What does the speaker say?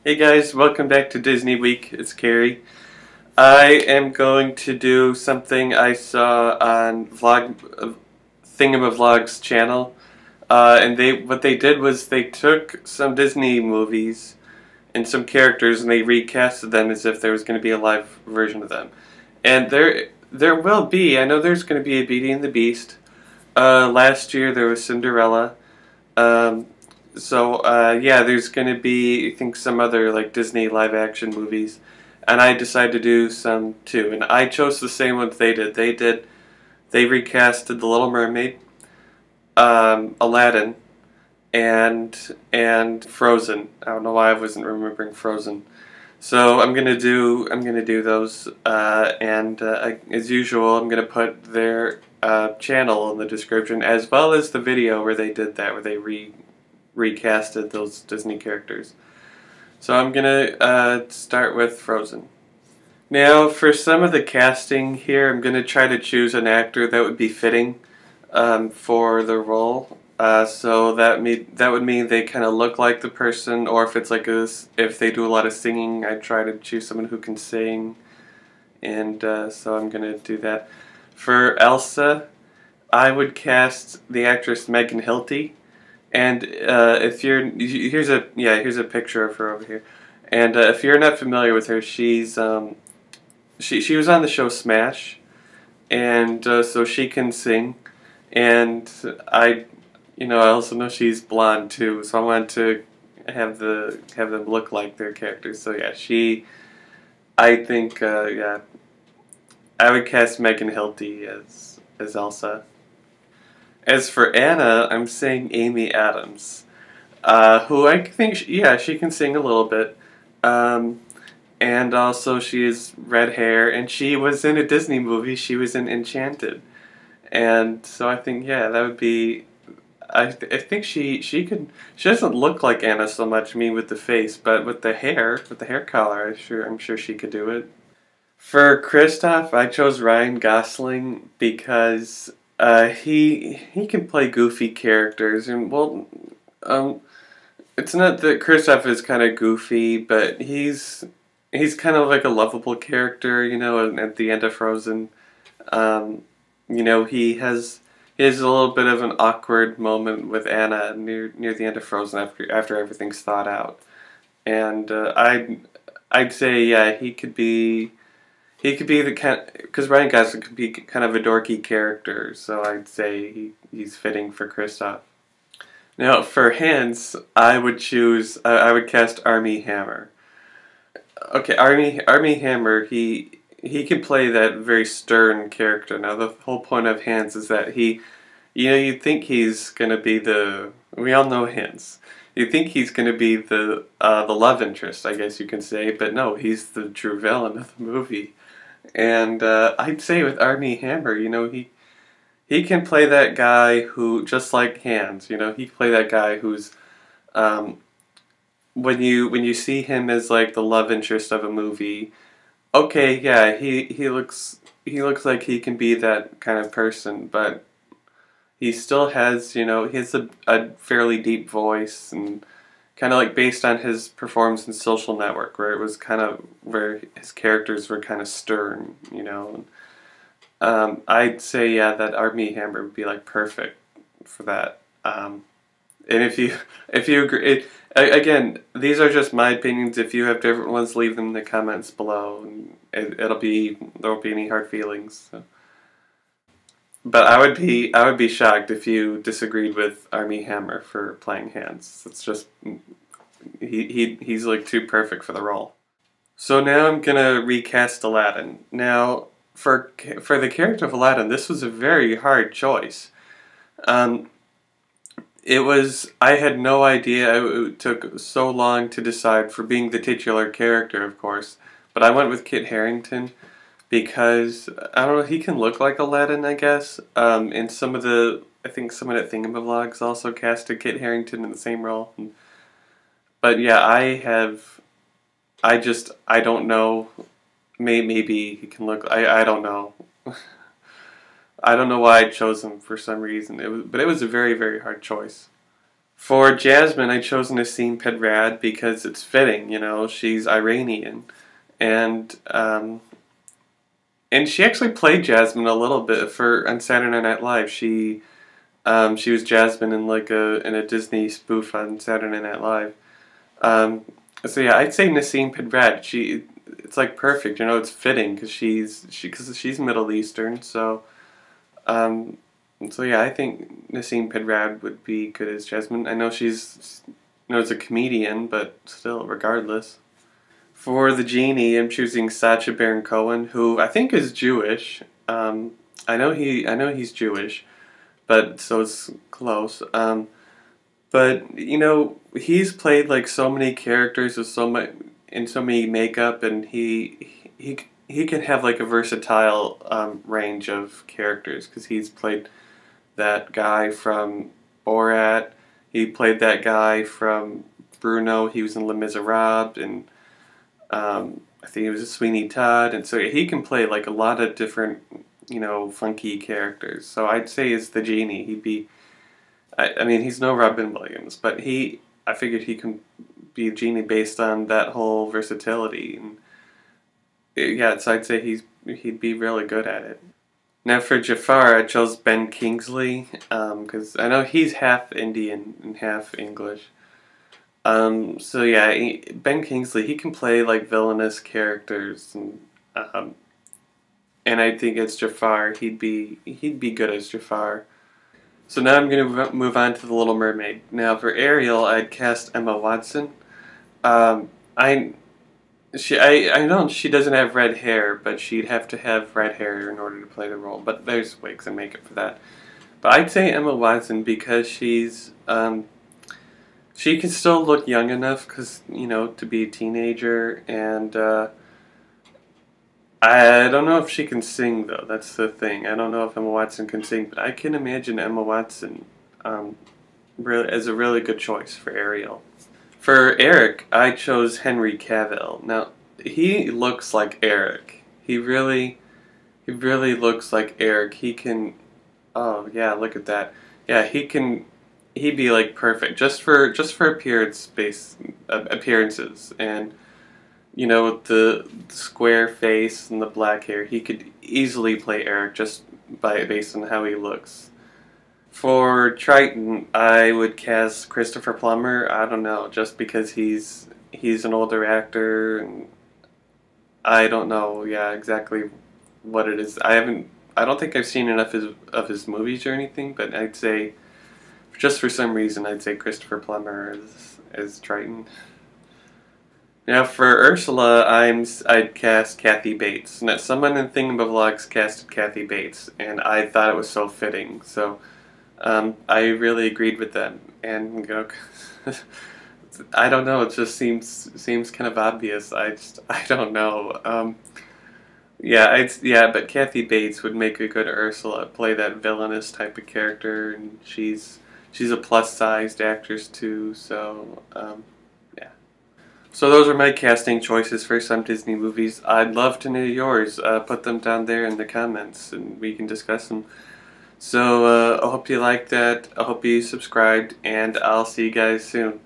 Hey guys, welcome back to Disney Week. It's Carrie. I am going to do something I saw on Thingamavlog's channel, and what they did was they took some Disney movies and some characters and they recasted them as if there was going to be a live version of them. And there will be. I know there's going to be a Beauty and the Beast. Last year there was Cinderella. Um, yeah, there's gonna be, I think, some other like Disney live action movies, and I decided to do some too. And I chose the same ones they did. They recasted The Little Mermaid, Aladdin, and Frozen. I don't know why I wasn't remembering Frozen. So I'm gonna do those, as usual, I'm gonna put their channel in the description as well as the video where they did that, where they recasted those Disney characters. So I'm gonna start with Frozen. Now, for some of the casting here, I'm gonna try to choose an actor that would be fitting for the role. So that would mean they kind of look like the person, or if it's like if they do a lot of singing, I try to choose someone who can sing, and so I'm gonna do that. For Elsa, I would cast the actress Megan Hilty, and if here's a picture of her over here, and if you're not familiar with her, she was on the show Smash, and so she can sing, and I also know she's blonde too, so I want to have them look like their characters. So yeah, I think yeah, I would cast Megan Hilty as Elsa. As for Anna, I'm saying Amy Adams, who I think she can sing a little bit, and also she has red hair, and she was in a Disney movie. She was in Enchanted, and so I think that would be. I think she could. She doesn't look like Anna so much, with the face, but with the hair color, I'm sure she could do it. For Kristoff, I chose Ryan Gosling because he can play goofy characters, and it's not that Kristoff is kind of goofy, but he's kind of like a lovable character, and at the end of Frozen, he has a little bit of an awkward moment with Anna near the end of Frozen after everything's thought out, and I'd say he could be the kind, because Ryan Gosling could be kind of a dorky character, so I'd say he's fitting for Kristoff. Now for Hans, I would cast Armie Hammer. Okay, Armie Hammer, he can play that very stern character. Now the whole point of Hans is that you'd think he's gonna be we all know Hans. You'd think he's gonna be the love interest, I guess you can say, but no, he's the true villain of the movie. And I'd say with Armie Hammer, he can play that guy who, just like Hans, he can play that guy who's when you see him as like the love interest of a movie, okay, yeah, he looks like he can be that kind of person, but he still has, he has a fairly deep voice, and kind of like based on his performance in Social Network, where it was kind of where his characters were kind of stern, I'd say that Armie Hammer would be like perfect for that. And if you agree, again, these are just my opinions. If you have different ones, leave them in the comments below, and there won't be any hard feelings. So. But I would be shocked if you disagreed with Armie Hammer for playing Hans. It's just he's like too perfect for the role. So now I'm gonna recast Aladdin. Now for the character of Aladdin, this was a very hard choice. I had no idea. It took so long to decide for being the titular character, of course. But I went with Kit Harington because, I don't know, he can look like Aladdin, I guess. And I think someone at Thingamavlogs also casted Kit Harington in the same role. But yeah, I don't know. Maybe he can look, I don't know. I don't know why I chose him for some reason. But it was a very, very hard choice. For Jasmine, I chose Nassim Pedrad because it's fitting. You know, she's Iranian, and she actually played Jasmine a little bit for on Saturday Night Live. She was Jasmine in like a Disney spoof on Saturday Night Live. Um, so yeah, I'd say Nassim Pedrad. It's like perfect. You know, it's fitting because she's Middle Eastern. Um, so yeah, I think Nassim Pedrad would be good as Jasmine. I know she's a comedian, but still, regardless. For the Genie, I'm choosing Sacha Baron Cohen, who I think is Jewish. I know he's Jewish, but so it's close. But you know, he's played like so many characters with so much in so many makeup, and he can have like a versatile range of characters because he's played that guy from Borat. He played that guy from Bruno. He was in Les Miserables, and I think he was a Sweeney Todd, and so he can play like a lot of different, you know, funky characters. So I'd say as the Genie, he'd be. I mean, he's no Robin Williams, but I figured he can be a Genie based on that whole versatility. And yeah, so I'd say he'd be really good at it. Now for Jafar, I chose Ben Kingsley because I know he's half Indian and half English. So yeah, Ben Kingsley, he can play like villainous characters, and I think as Jafar, he'd be good as Jafar. So now I'm going to move on to The Little Mermaid. Now for Ariel, I'd cast Emma Watson. I know she doesn't have red hair, but she'd have to have red hair in order to play the role. But there's wigs and makeup for that. But I'd say Emma Watson because she can still look young enough, you know, to be a teenager, and I don't know if she can sing though. That's the thing. I don't know if Emma Watson can sing, but I can imagine Emma Watson really as a really good choice for Ariel. For Eric, I chose Henry Cavill. Now he looks like Eric. He really looks like Eric. He can. Oh yeah, look at that. Yeah, he can. He'd be like perfect just for appearances, and you know, with the square face and the black hair, he could easily play Eric just based on how he looks. For Triton, I would cast Christopher Plummer. I don't know, just because he's an older actor, and I don't know, yeah, exactly what it is. I don't think I've seen enough of his movies or anything, but I'd say, just for some reason, I'd say Christopher Plummer as Triton. Now for Ursula, I'd cast Kathy Bates. Now someone in Thingamavlogs casted Kathy Bates, and I thought it was so fitting. So I really agreed with them. And you know, I don't know. It just seems kind of obvious. I don't know. But Kathy Bates would make a good Ursula. Play that villainous type of character, and she's a plus-sized actress too. So. So those are my casting choices for some Disney movies. I'd love to know yours. Put them down there in the comments and we can discuss them. So I hope you liked that. I hope you subscribed, and I'll see you guys soon.